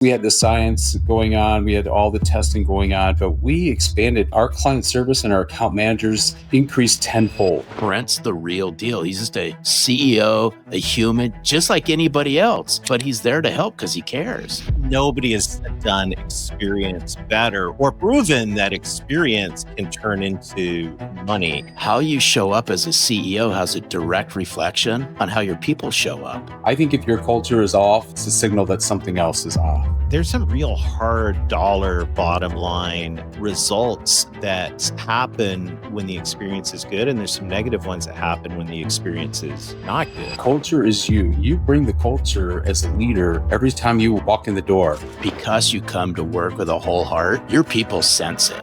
We had the science going on, we had all the testing going on, but we expanded our client service and our account managers increased tenfold. Brent's the real deal. He's just a CEO, a human, just like anybody else, but he's there to help because he cares. Nobody has done experience better or proven that experience can turn into money. How you show up as a CEO has a direct reflection on how your people show up. I think if your culture is off, it's a signal that something else is off. There's some real hard dollar bottom line results that happen when the experience is good, and there's some negative ones that happen when the experience is not good. Culture is you. You bring the culture as a leader every time you walk in the door. Because you come to work with a whole heart, your people sense it.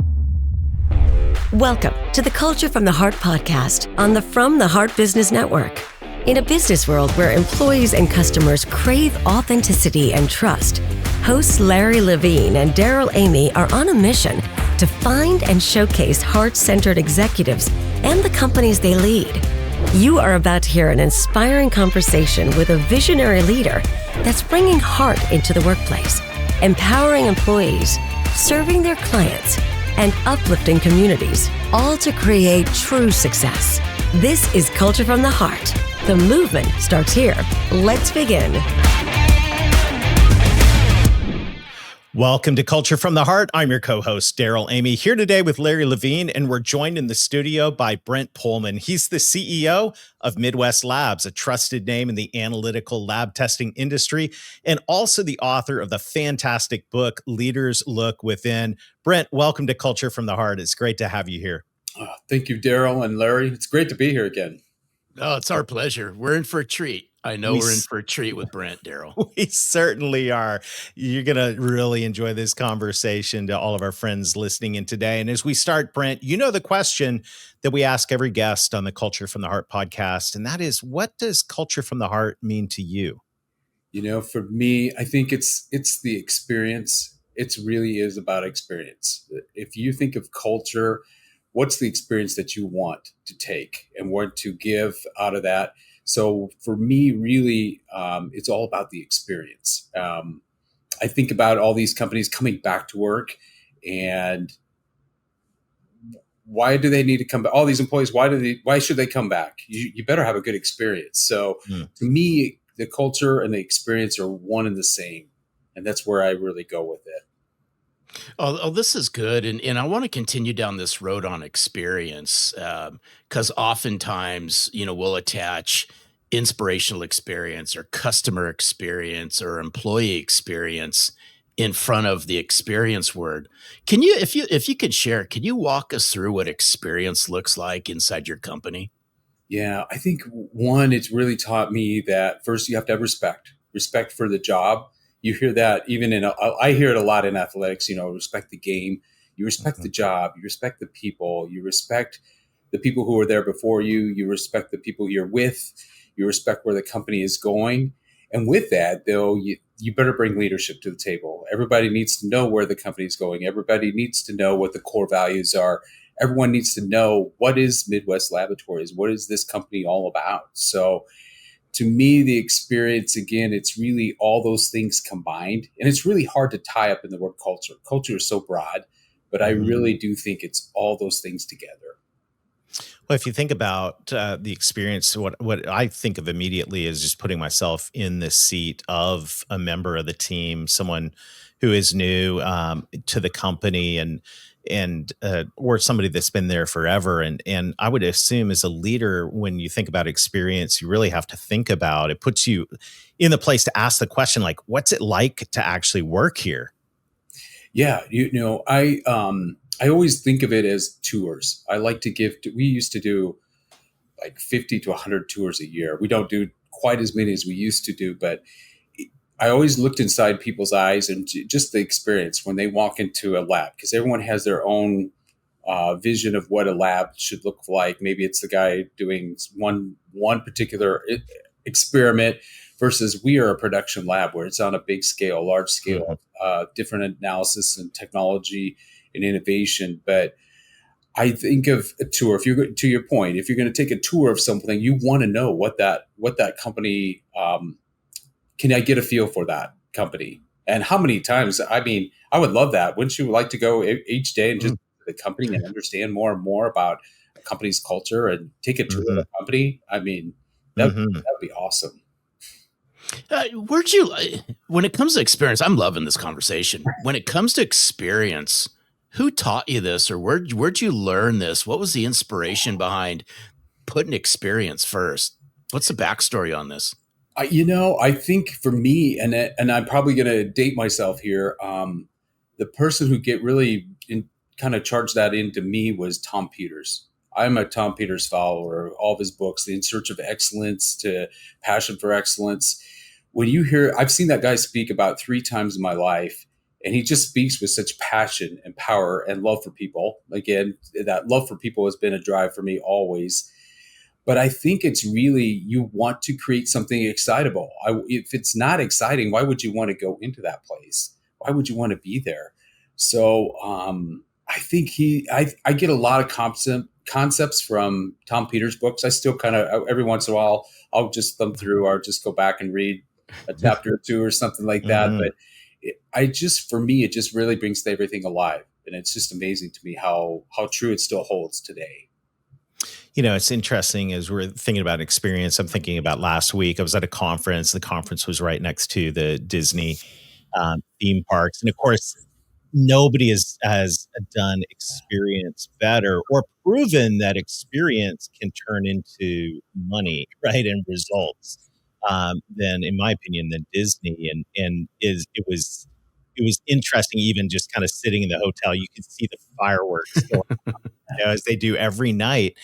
Welcome to the Culture from the Heart podcast on the From the Heart Business Network. In a business world where employees and customers crave authenticity and trust, hosts Larry Levine and Darrell are on a mission to find and showcase heart-centered executives and the companies they lead. You are about to hear an inspiring conversation with a visionary leader that's bringing heart into the workplace, empowering employees, serving their clients, and uplifting communities, all to create true success. This is Culture from the Heart. The movement starts here. Let's begin. Welcome to Culture from the Heart. I'm your co-host, Darrell, here today with Larry Levine, and we're joined in the studio by Brent Pohlman. He's the CEO of Midwest Labs, a trusted name in the analytical lab testing industry, and also the author of the fantastic book, Leaders Look Within. Brent, welcome to Culture from the Heart. It's great to have you here. Thank you, Darrell and Larry. It's great to be here again. Oh, it's our pleasure. We're in for a treat. I know we're in for a treat with Brent, Darrell. We certainly are. You're going to really enjoy this conversation, to all of our friends listening in today. And as we start, Brent, you know the question that we ask every guest on the Culture from the Heart podcast, and that is, what does Culture from the Heart mean to you? You know, for me, I think it's the experience. It really is about experience. If you think of culture, what's the experience that you want to take and want to give out of that? So for me, really, it's all about the experience. I think about all these companies coming back to work, and why do they need to come back? All these employees, why should they come back? You better have a good experience. So to me, the culture and the experience are one and the same. And that's where I really go with it. Oh, this is good. And I want to continue down this road on experience, because oftentimes, we'll attach inspirational experience or customer experience or employee experience in front of the experience word. Can you, if you could share, can you walk us through what experience looks like inside your company? Yeah, I think one, it's really taught me that first you have to have respect for the job. You hear that even I hear it a lot in athletics, respect the game, you respect the job, you respect the people, you respect the people who are there before you, you respect the people you're with, you respect where the company is going. And with that, though, you better bring leadership to the table. Everybody needs to know where the company is going. Everybody needs to know what the core values are. Everyone needs to know, what is Midwest Laboratories? What is this company all about? So to me, the experience, again, it's really all those things combined. And it's really hard to tie up in the word culture. Culture is so broad, but I really do think it's all those things together. Well, if you think about the experience, what I think of immediately is just putting myself in the seat of a member of the team, someone who is new to the company and or somebody that's been there forever. And I would assume as a leader, when you think about experience, you really have to think about, it puts you in the place to ask the question, like, what's it like to actually work here? Yeah. I always think of it as tours. I like to we used to do like 50 to 100 tours a year. We don't do quite as many as we used to do, but I always looked inside people's eyes and just the experience when they walk into a lab, because everyone has their own vision of what a lab should look like. Maybe it's the guy doing one particular experiment versus we are a production lab where it's on a big scale, large scale, different analysis and technology and innovation. But I think of a tour, if you're to your point, if you're going to take a tour of something, you want to know what that company, can I get a feel for that company? And how many times, I mean, I would love that. Wouldn't you like to go each day and just the company and understand more and more about a company's culture and take a tour of the company? I mean, that'd be awesome. When it comes to experience, I'm loving this conversation. When it comes to experience, who taught you this, or where'd you learn this? What was the inspiration behind putting experience first? What's the backstory on this? I think for me, and I'm probably going to date myself here, the person who kind of charged that into me was Tom Peters. I'm a Tom Peters follower. All of his books, the In Search of Excellence to Passion for Excellence. When you hear, I've seen that guy speak about 3 times in my life, and he just speaks with such passion and power and love for people. Again, that love for people has been a drive for me always. But I think it's really, you want to create something excitable. If it's not exciting, why would you want to go into that place? Why would you want to be there? So I think I get a lot of concepts from Tom Peters' books. I still kind of, every once in a while, I'll just thumb through or just go back and read a chapter or 2 or something like that. But for me, it just really brings everything alive. And it's just amazing to me how true it still holds today. It's interesting as we're thinking about experience. I'm thinking about last week. I was at a conference. The conference was right next to the Disney theme parks. And of course, nobody has done experience better or proven that experience can turn into money, right, and results than, in my opinion, than Disney. And it was interesting, even just kind of sitting in the hotel. You could see the fireworks going on, as they do every night.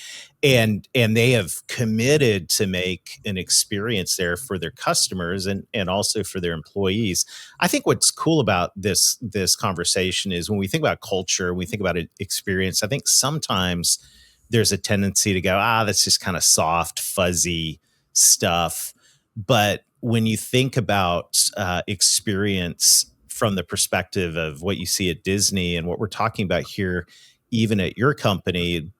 And they have committed to make an experience there for their customers and also for their employees. I think what's cool about this conversation is when we think about culture, we think about experience, I think sometimes there's a tendency to go, that's just kind of soft, fuzzy stuff. But when you think about experience from the perspective of what you see at Disney and what we're talking about here, even at your company,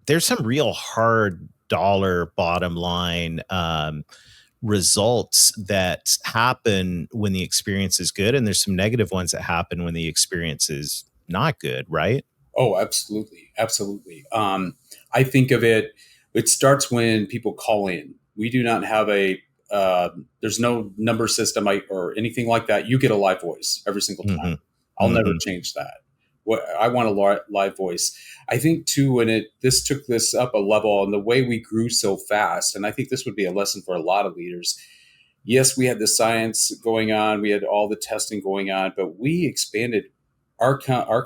there's some real hard dollar bottom line results that happen when the experience is good. And there's some negative ones that happen when the experience is not good, right? Oh, absolutely. Absolutely. I think of it starts when people call in. We do not have there's no number system or anything like that. You get a live voice every single time. I'll never change that. I want a live voice. I think too, when this took this up a level and the way we grew so fast, and I think this would be a lesson for a lot of leaders. Yes, we had the science going on, we had all the testing going on, but we expanded our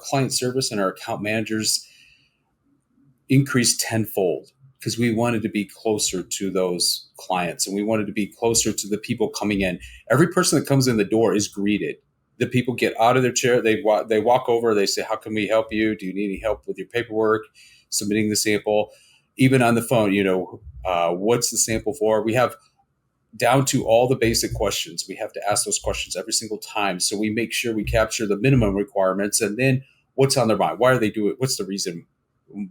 client service and our account managers increased tenfold because we wanted to be closer to those clients and we wanted to be closer to the people coming in. Every person that comes in the door is greeted. The people get out of their chair. They walk over. They say, how can we help you? Do you need any help with your paperwork, submitting the sample? Even on the phone, what's the sample for? We have down to all the basic questions. We have to ask those questions every single time. So we make sure we capture the minimum requirements and then what's on their mind. Why are they doing it? What's the reason?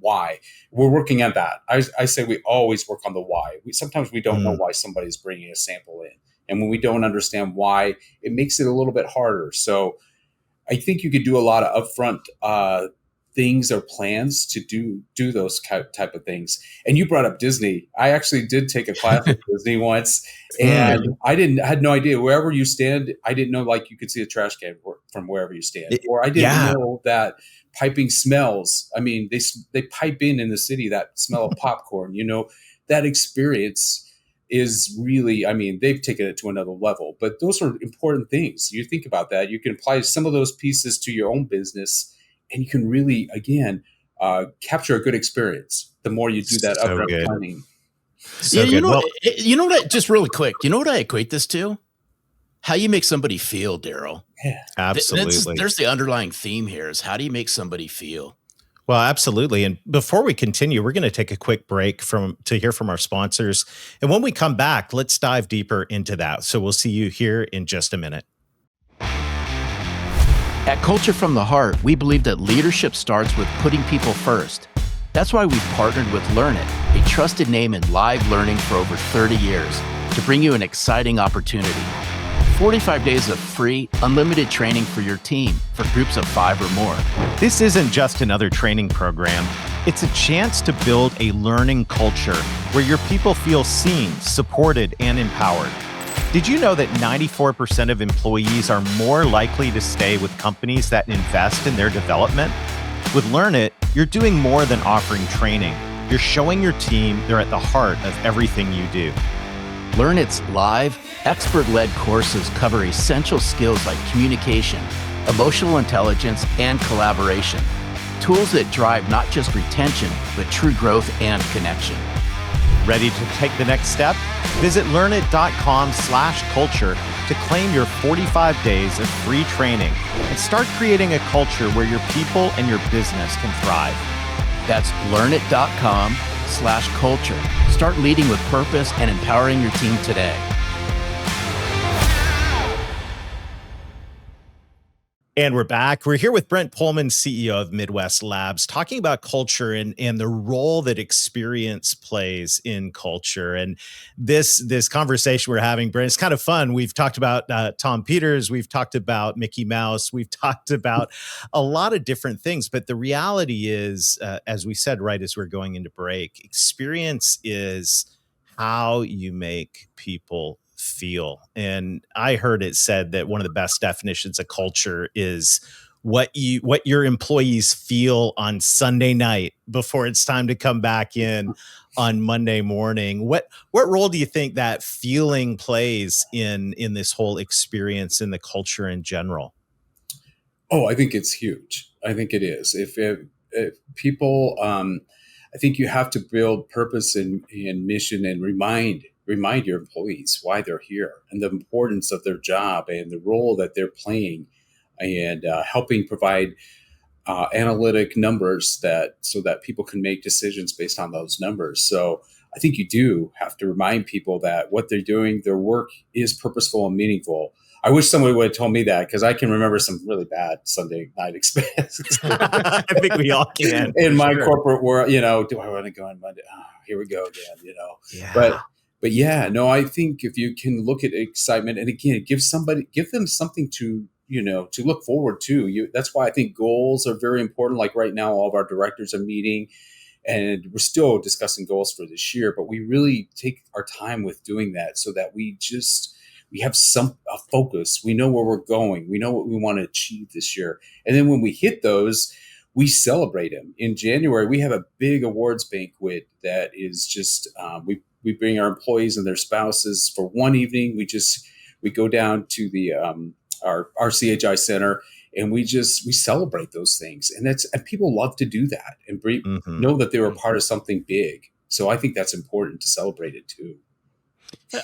Why? We're working on that. I say we always work on the why. Sometimes we don't know why somebody's bringing a sample in. And when we don't understand why, it makes it a little bit harder. So I think you could do a lot of upfront things or plans to do those type of things. And you brought up Disney. I actually did take a class at Disney once, and I had no idea. Wherever you stand, I didn't know you could see a trash can from wherever you stand. Or I didn't know that piping smells. I mean, they pipe in the city, that smell of popcorn. That experience is really, they've taken it to another level, but those are important things. You think about that. You can apply some of those pieces to your own business and you can really, again, capture a good experience. The more you do that upfront planning. You know what, just really quick, you know what I equate this to? How you make somebody feel, Darrell. Yeah, absolutely. There's the underlying theme here is how do you make somebody feel? Well, absolutely. And before we continue, we're going to take a quick break to hear from our sponsors. And when we come back, let's dive deeper into that. So we'll see you here in just a minute. At Culture from the Heart, we believe that leadership starts with putting people first. That's why we've partnered with Learn It, a trusted name in live learning for over 30 years, to bring you an exciting opportunity. 45 days of free, unlimited training for your team for groups of 5 or more. This isn't just another training program. It's a chance to build a learning culture where your people feel seen, supported, and empowered. Did you know that 94% of employees are more likely to stay with companies that invest in their development? With Learn It, you're doing more than offering training. You're showing your team they're at the heart of everything you do. Learn It's live, expert-led courses cover essential skills like communication, emotional intelligence, and collaboration. Tools that drive not just retention, but true growth and connection. Ready to take the next step? Visit learnit.com/culture to claim your 45 days of free training and start creating a culture where your people and your business can thrive. That's learnit.com/culture. Start leading with purpose and empowering your team today. And we're back. We're here with Brent Pohlman, CEO of Midwest Labs, talking about culture and the role that experience plays in culture. And this conversation we're having, Brent, it's kind of fun. We've talked about Tom Peters. We've talked about Mickey Mouse. We've talked about a lot of different things. But the reality is, as we said right as we're going into break, experience is how you make people feel. And I heard it said that one of the best definitions of culture is what your employees feel on Sunday night before it's time to come back in on Monday morning. What role do you think that feeling plays in this whole experience in the culture in general? Oh, I think it's huge. I think it is. If people, I think you have to build purpose and mission and remind your employees why they're here and the importance of their job and the role that they're playing, and helping provide analytic numbers so that people can make decisions based on those numbers. So I think you do have to remind people that what they're doing, their work is purposeful and meaningful. I wish somebody would have told me that, because I can remember some really bad Sunday night experiences. I think we all can. In my corporate world, do I want to go on Monday? Oh, here we go again, Yeah. But yeah, no, I think if you can look at excitement, and again, give them something to look forward to. That's why I think goals are very important. Like right now, all of our directors are meeting, and we're still discussing goals for this year, but we really take our time with doing that so that we have a focus. We know where we're going. We know what we want to achieve this year. And then when we hit those, we celebrate them. In January, we have a big awards banquet that is just, we bring our employees and their spouses for one evening. We go down to the our CHI center, and we celebrate those things. And people love to do that and know that they were part of something big. So I think that's important to celebrate it too.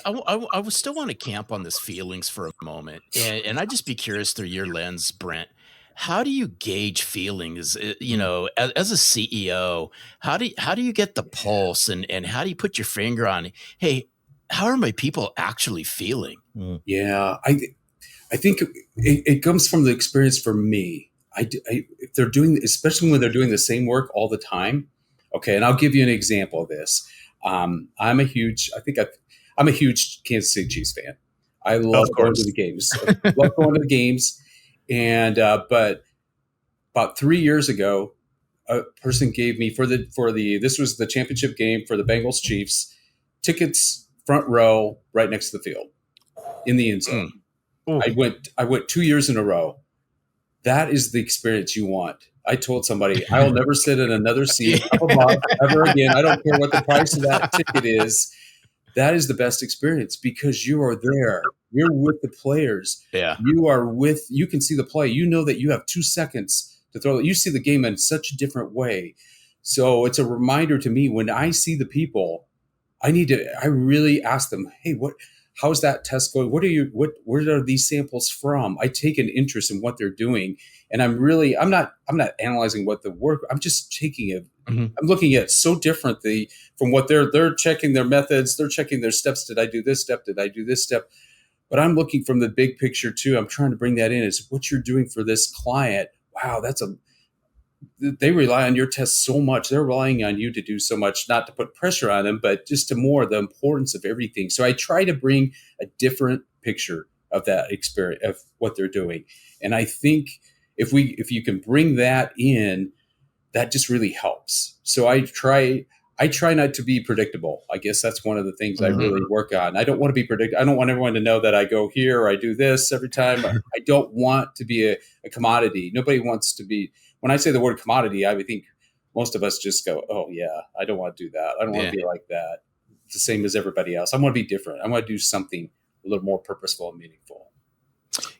I would still want to camp on this feelings for a moment. And I'd just be curious through your lens, Brent. How do you gauge feelings? As a CEO, how do you get the pulse, and how do you put your finger on, hey, how are my people actually feeling? Yeah, I think it comes from the experience for me. If they're especially when they're doing the same work all the time. Okay, and I'll give you an example of this. I'm a huge Kansas City Chiefs fan. I love going to the games. And but about 3 years ago, a person gave me this was the championship game for the Bengals Chiefs, tickets front row right next to the field in the end zone. I went 2 years in a row. That is the experience you want. I told somebody I will never sit in another seat ever again. I don't care what the price of that ticket is. That is the best experience, because you are there. You're with the players. Yeah. You can see the play. You know that you have 2 seconds to throw it. You see the game in such a different way. So it's a reminder to me, when I see the people, I really ask them, hey, how's that test going? Where are these samples from? I take an interest in what they're doing. And I'm not analyzing what the work, I'm just taking it. Mm-hmm. I'm looking at it so differently from what they're checking their methods. They're checking their steps. Did I do this step? Did I do this step? But I'm looking from the big picture too. I'm trying to bring that in as what you're doing for this client. Wow, they rely on your test so much. They're relying on you to do so much, not to put pressure on them, but just to more the importance of everything. So I try to bring a different picture of that experience, of what they're doing. And I think if you can bring that in, that just really helps. So I try not to be predictable. I guess that's one of the things I really work on. I don't want to be predictable. I don't want everyone to know that I go here or I do this every time. I don't want to be a commodity. Nobody wants to be. When I say the word commodity, I would think most of us just go, oh yeah, I don't want to do that. I don't want to be like that. It's the same as everybody else. I want to be different. I want to do something a little more purposeful and meaningful.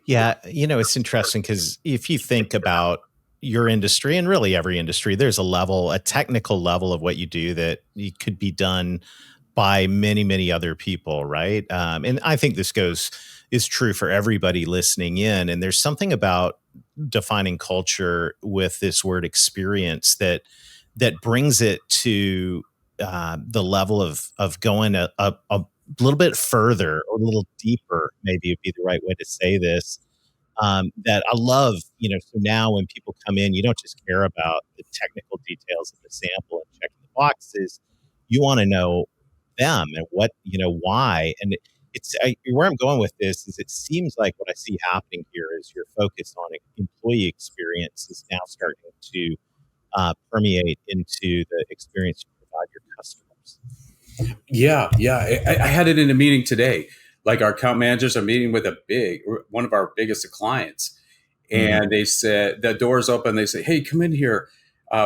Yeah. It's interesting because if you think about your industry and really every industry, there's a technical level of what you do that could be done by many, many other people. Right. And I think this is true for everybody listening in. And there's something about defining culture with this word experience that brings it to the level of going a little bit further or a little deeper, maybe would be the right way to say this. That I love, so now when people come in, you don't just care about the technical details of the sample and checking the boxes. You want to know them and what, why. And where I'm going with this is it seems like what I see happening here is your focus on employee experience is now starting to permeate into the experience you provide your customers. Yeah. I had it in a meeting today. Like our account managers are meeting with one of our biggest clients. And they said, the door's open. They say, hey, come in here.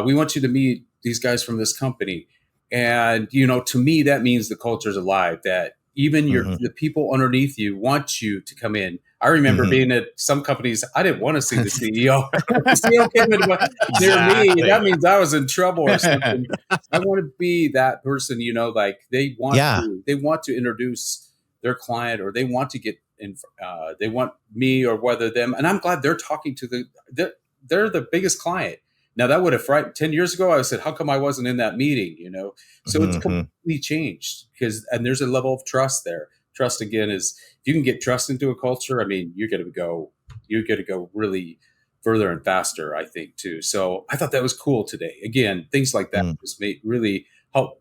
We want you to meet these guys from this company. And, to me, that means the culture's alive, that even the people underneath you want you to come in. I remember being at some companies, I didn't want to see the CEO. The CEO came in near me. That means I was in trouble or something. I want to be that person, like they want to introduce their client, or they want to get in, they want me or whether them. And I'm glad they're talking to they're the biggest client. Now that would have frightened 10 years ago. I said, how come I wasn't in that meeting? So it's completely changed and there's a level of trust there. Trust again is, if you can get trust into a culture, I mean, you're going to go really further and faster, I think too. So I thought that was cool today. Again, things like that just really help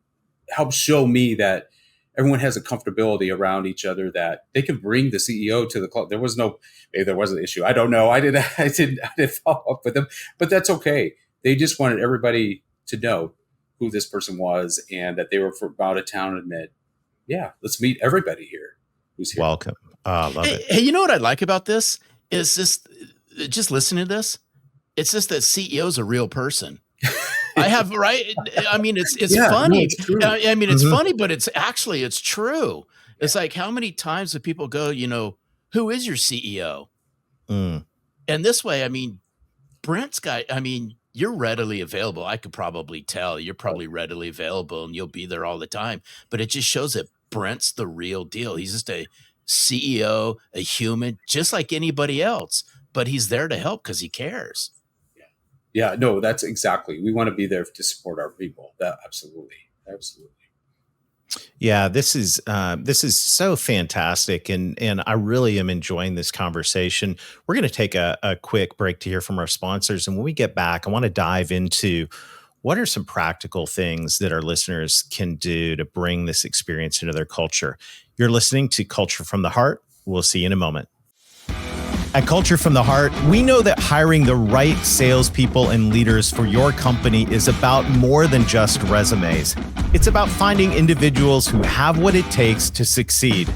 show me that everyone has a comfortability around each other, that they can bring the CEO to the club. There was an issue. I don't know. I didn't follow up with them, but that's okay. They just wanted everybody to know who this person was and that they were from out of town, and that, let's meet everybody here who's here. Welcome. I love it. Hey, you know what I like about this is just listening to this. It's just that CEO's a real person. I have, right? I mean, it's funny. No, it's true. I mean, it's funny, but it's true. It's like, how many times do people go, who is your CEO? And this way, I mean, Brent's guy, I mean, you're readily available. I could probably tell you're probably readily available and you'll be there all the time, but it just shows that Brent's the real deal. He's just a CEO, a human, just like anybody else, but he's there to help because he cares. Yeah, no, that's exactly. We want to be there to support our people. That absolutely. Yeah, this is so fantastic, and I really am enjoying this conversation. We're going to take a quick break to hear from our sponsors, and when we get back, I want to dive into what are some practical things that our listeners can do to bring this experience into their culture. You're listening to Culture from the Heart. We'll see you in a moment. At Culture from the Heart, we know that hiring the right salespeople and leaders for your company is about more than just resumes. It's about finding individuals who have what it takes to succeed.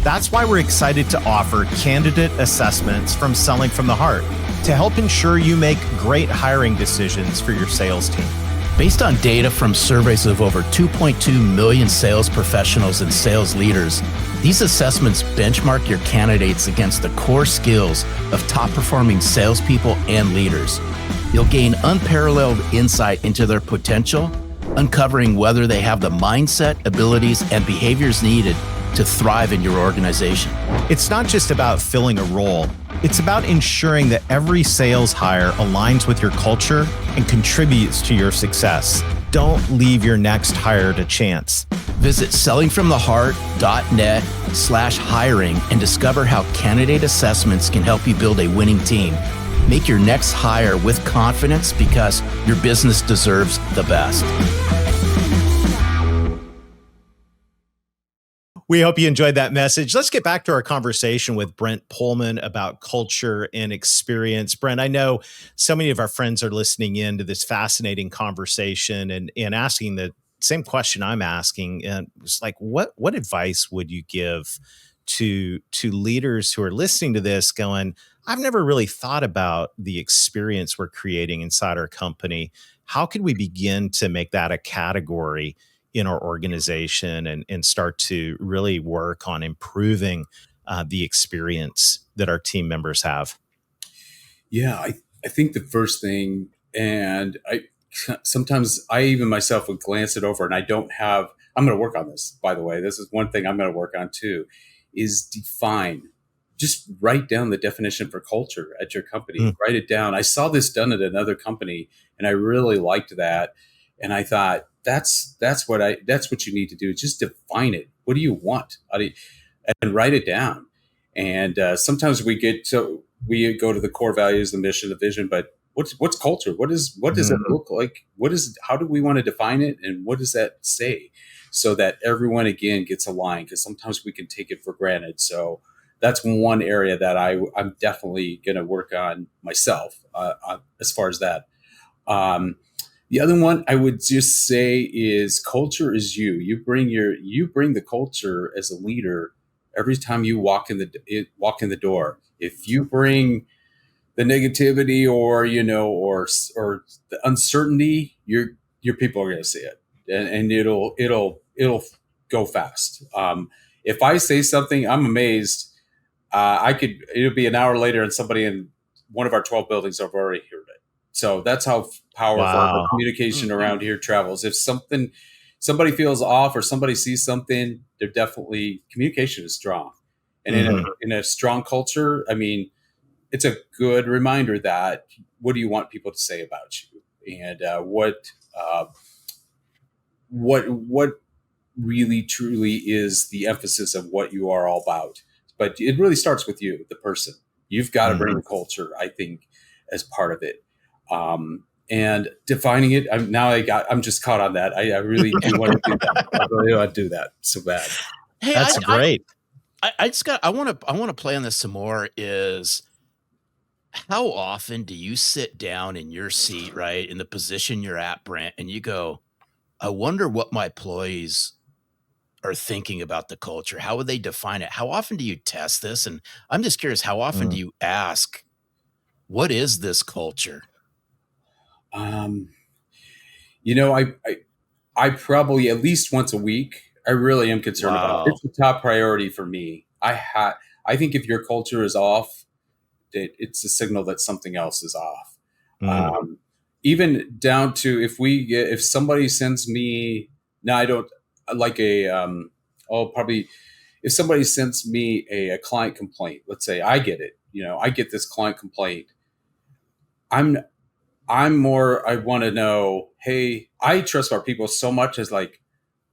That's why we're excited to offer candidate assessments from Selling from the Heart to help ensure you make great hiring decisions for your sales team. Based on data from surveys of over 2.2 million sales professionals and sales leaders, these assessments benchmark your candidates against the core skills of top-performing salespeople and leaders. You'll gain unparalleled insight into their potential, uncovering whether they have the mindset, abilities, and behaviors needed to thrive in your organization. It's not just about filling a role. It's about ensuring that every sales hire aligns with your culture and contributes to your success. Don't leave your next hire to chance. Visit sellingfromtheheart.net/hiring and discover how candidate assessments can help you build a winning team. Make your next hire with confidence because your business deserves the best. We hope you enjoyed that message. Let's get back to our conversation with Brent Pohlman about culture and experience. Brent, I know so many of our friends are listening in to this fascinating conversation and asking the same question I'm asking. And it's like, what advice would you give to leaders who are listening to this going, I've never really thought about the experience we're creating inside our company. How could we begin to make that a category in our organization and start to really work on improving the experience that our team members have? Yeah, I think the first thing, and sometimes I even myself would glance it over, and I'm going to work on this, by the way. This is one thing I'm going to work on too, is define. Just write down the definition for culture at your company. Write it down. I saw this done at another company, and I really liked that. And I thought, that's what you need to do. Just define it. What do you want? And write it down. And sometimes we go to the core values, the mission, the vision, but what's culture? What does it look like? How do we want to define it? And what does that say? So that everyone again gets aligned, because sometimes we can take it for granted. So that's one area that I'm definitely going to work on myself as far as that. The other one I would just say is culture is you. You bring the culture as a leader every time you walk in the door. If you bring the negativity or the uncertainty, your people are going to see it, and it'll go fast. If I say something, I'm amazed. It'll be an hour later, and somebody in one of our 12 buildings have already heard it. So that's how powerful the communication around here travels. If somebody feels off or somebody sees something, they're definitely, communication is strong. And in a strong culture, I mean, it's a good reminder that what do you want people to say about you, and what really truly is the emphasis of what you are all about. But it really starts with you, the person. You've got to bring the culture, I think, as part of it. And defining it, I'm just caught on that. I really do want to do that. I really want to do that so bad. Hey, that's great. I want to play on this some more. Is how often do you sit down in your seat, right, in the position you're at, Brent, and you go, I wonder what my employees are thinking about the culture. How would they define it? How often do you test this? And I'm just curious, how often do you ask, what is this culture? I probably at least once a week, I really am concerned about it. It's the top priority for me. I think if your culture is off, it's a signal that something else is off. Even down to if somebody sends me, I don't like if somebody sends me a client complaint, let's say I get it, I get this client complaint. I want to know, hey, I trust our people so much as like,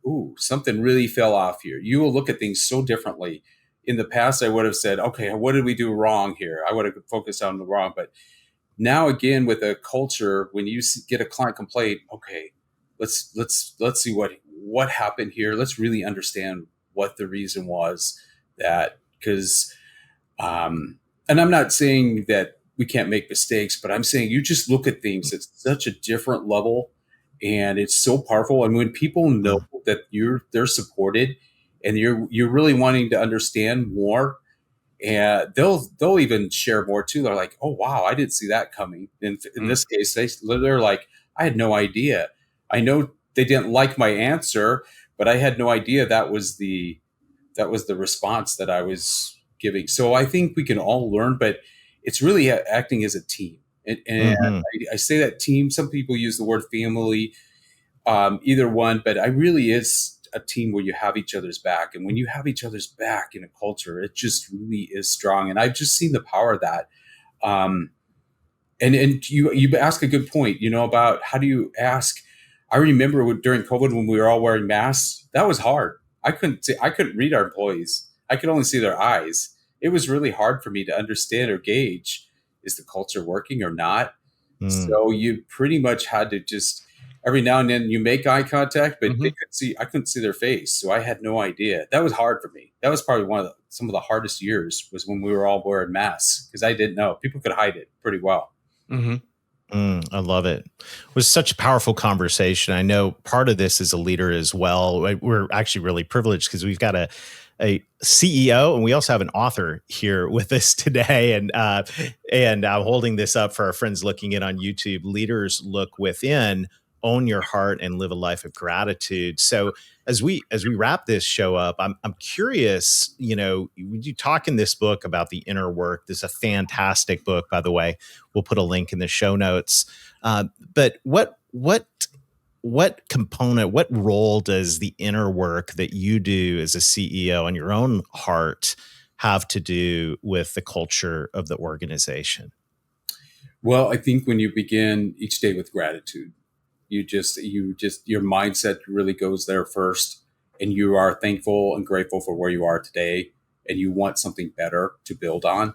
ooh, something really fell off here. You will look at things so differently. In the past, I would have said, okay, what did we do wrong here? I would have focused on the wrong. But now again, with a culture, when you get a client complaint, okay, let's see what happened here. Let's really understand what the reason was that, because, and I'm not saying that we can't make mistakes, but I'm saying you just look at things at such a different level, and it's so powerful. And when people know that they're supported, and you're really wanting to understand more, and they'll even share more too. They're like, oh wow, I didn't see that coming. In this case, they're like, I had no idea. I know they didn't like my answer, but I had no idea that was the response that I was giving. So I think we can all learn, but it's really acting as a team. And I say that team, some people use the word family, either one, but I really is a team where you have each other's back. And when you have each other's back in a culture, it just really is strong. And I've just seen the power of that. And you ask a good point, about how do you ask. I remember during COVID when we were all wearing masks, that was hard. I couldn't read our employees. I could only see their eyes. It was really hard for me to understand or gauge, is the culture working or not? So you pretty much had to just, every now and then you make eye contact, but Mhm. I couldn't see their face. So I had no idea. That was hard for me. That was probably some of the hardest years was when we were all wearing masks because I didn't know. People could hide it pretty well. Mhm. I love it. It was such a powerful conversation. I know part of this is a leader as well. We're actually really privileged because we've got a CEO and we also have an author here with us today. And I'm holding this up for our friends looking in on YouTube. Leaders Look Within, Own Your Heart and Live a Life of Gratitude. So as we wrap this show up, I'm curious, you talk in this book about the inner work. This is a fantastic book, by the way. We'll put a link in the show notes. But what component, what role does the inner work that you do as a CEO on your own heart have to do with the culture of the organization? Well, I think when you begin each day with gratitude, you just your mindset really goes there first, and you are thankful and grateful for where you are today, and you want something better to build on.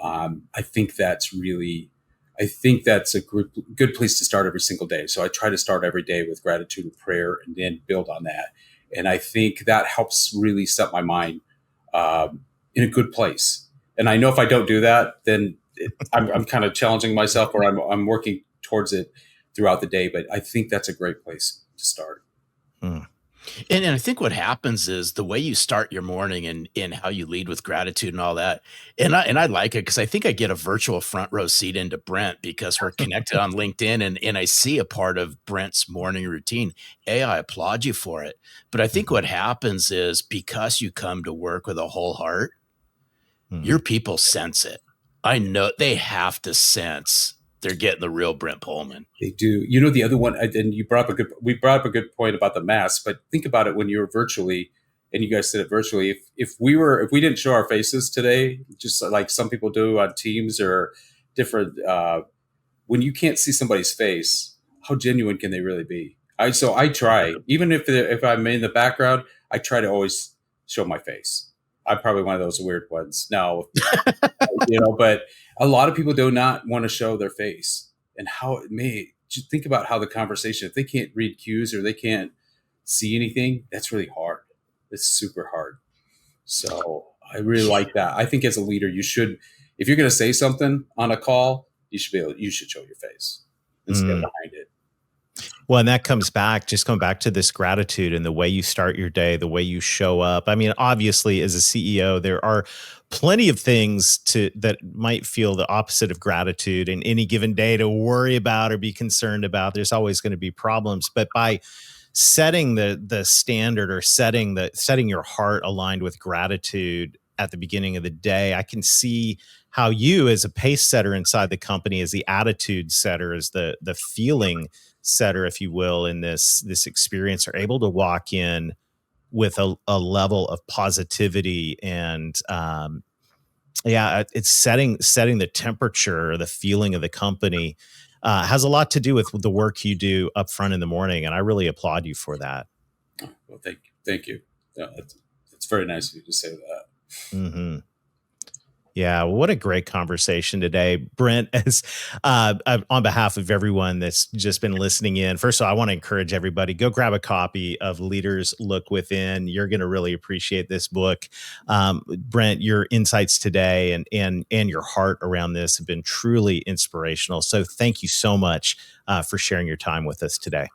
I think that's a good place to start every single day. So I try to start every day with gratitude and prayer, and then build on that. And I think that helps really set my mind in a good place. And I know if I don't do that, then I'm kind of challenging myself, or I'm working towards it throughout the day. But I think that's a great place to start. Hmm. And I think what happens is the way you start your morning and how you lead with gratitude and all that. And I like it because I think I get a virtual front row seat into Brent because we're connected on LinkedIn and I see a part of Brent's morning routine. I applaud you for it. But I think what happens is because you come to work with a whole heart, your people sense it. I know they have to sense they're getting the real Brent Pohlman. They do. The other one, and we brought up a good point about the mask, but think about it when you're virtually, and you guys did it virtually. If we didn't show our faces today, just like some people do on Teams or different, when you can't see somebody's face, how genuine can they really be? So I try, even if I'm in the background, I try to always show my face. I'm probably one of those weird ones now, but a lot of people do not want to show their face, and how it may. Just think about how the conversation, if they can't read cues or they can't see anything, that's really hard. It's super hard. So I really like that. I think as a leader, you should, if you're going to say something on a call, you should show your face instead of behind it. Well, and that comes back to this gratitude and the way you start your day, the way you show up. I mean, obviously, as a CEO, there are plenty of things that might feel the opposite of gratitude in any given day to worry about or be concerned about. There's always going to be problems, but by setting the standard or setting your heart aligned with gratitude at the beginning of the day, I can see how you, as a pace setter inside the company, as the attitude setter, as the feeling setter, if you will, in this experience, are able to walk in with a level of positivity and it's setting the temperature, the feeling of the company. Has a lot to do with the work you do up front in the morning, and I really applaud you for that. Well, thank you. Yeah, it's very nice of you to say that. Mm-hmm. Yeah, what a great conversation today, Brent. As on behalf of everyone that's just been listening in, first of all, I want to encourage everybody, go grab a copy of Leaders Look Within. You're going to really appreciate this book. Brent, your insights today and your heart around this have been truly inspirational. So thank you so much for sharing your time with us today.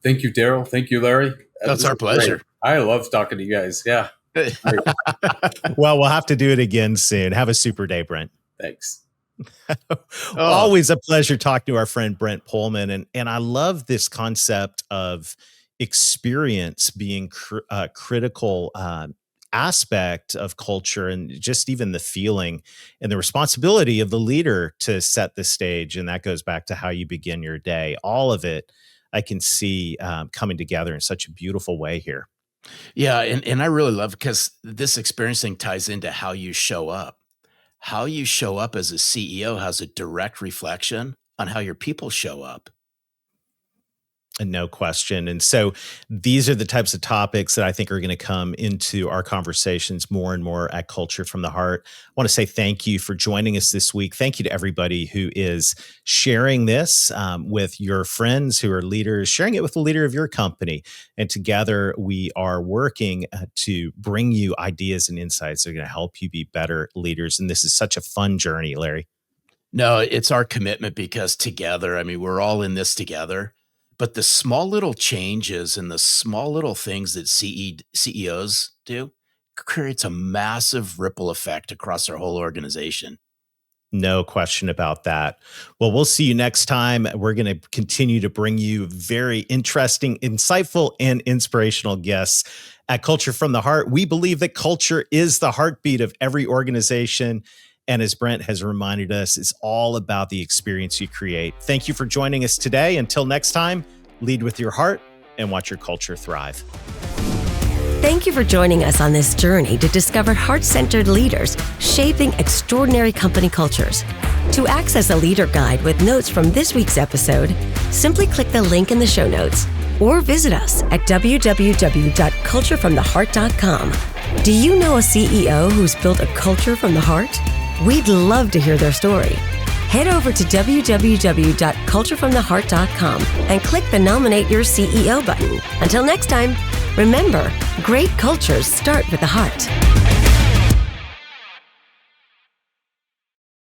Thank you, Darrell. Thank you, Larry. That's our pleasure. Great. I love talking to you guys. Yeah. Well, we'll have to do it again soon. Have a super day, Brent. Thanks. Always a pleasure talking to our friend Brent Pohlman. And I love this concept of experience being critical aspect of culture, and just even the feeling and the responsibility of the leader to set the stage. And that goes back to how you begin your day. All of it I can see coming together in such a beautiful way here. Yeah, and I really love, because this experience thing ties into how you show up. How you show up as a CEO has a direct reflection on how your people show up. No question. And so these are the types of topics that I think are going to come into our conversations more and more at Culture from the Heart. I want to say thank you for joining us this week. Thank you to everybody who is sharing this with your friends who are leaders, sharing it with the leader of your company. And together we are working to bring you ideas and insights that are going to help you be better leaders. And this is such a fun journey, Larry. No, it's our commitment because together, I mean, we're all in this together. But the small little changes and the small little things that CEOs do creates a massive ripple effect across their whole organization. No question about that. Well, we'll see you next time. We're going to continue to bring you very interesting, insightful, and inspirational guests at Culture from the Heart. We believe that culture is the heartbeat of every organization. And as Brent has reminded us, it's all about the experience you create. Thank you for joining us today. Until next time, lead with your heart and watch your culture thrive. Thank you for joining us on this journey to discover heart-centered leaders shaping extraordinary company cultures. To access a leader guide with notes from this week's episode, simply click the link in the show notes or visit us at www.culturefromtheheart.com. Do you know a CEO who's built a culture from the heart? We'd love to hear their story. Head over to www.culturefromtheheart.com and click the Nominate Your CEO button. Until next time, remember, great cultures start with the heart.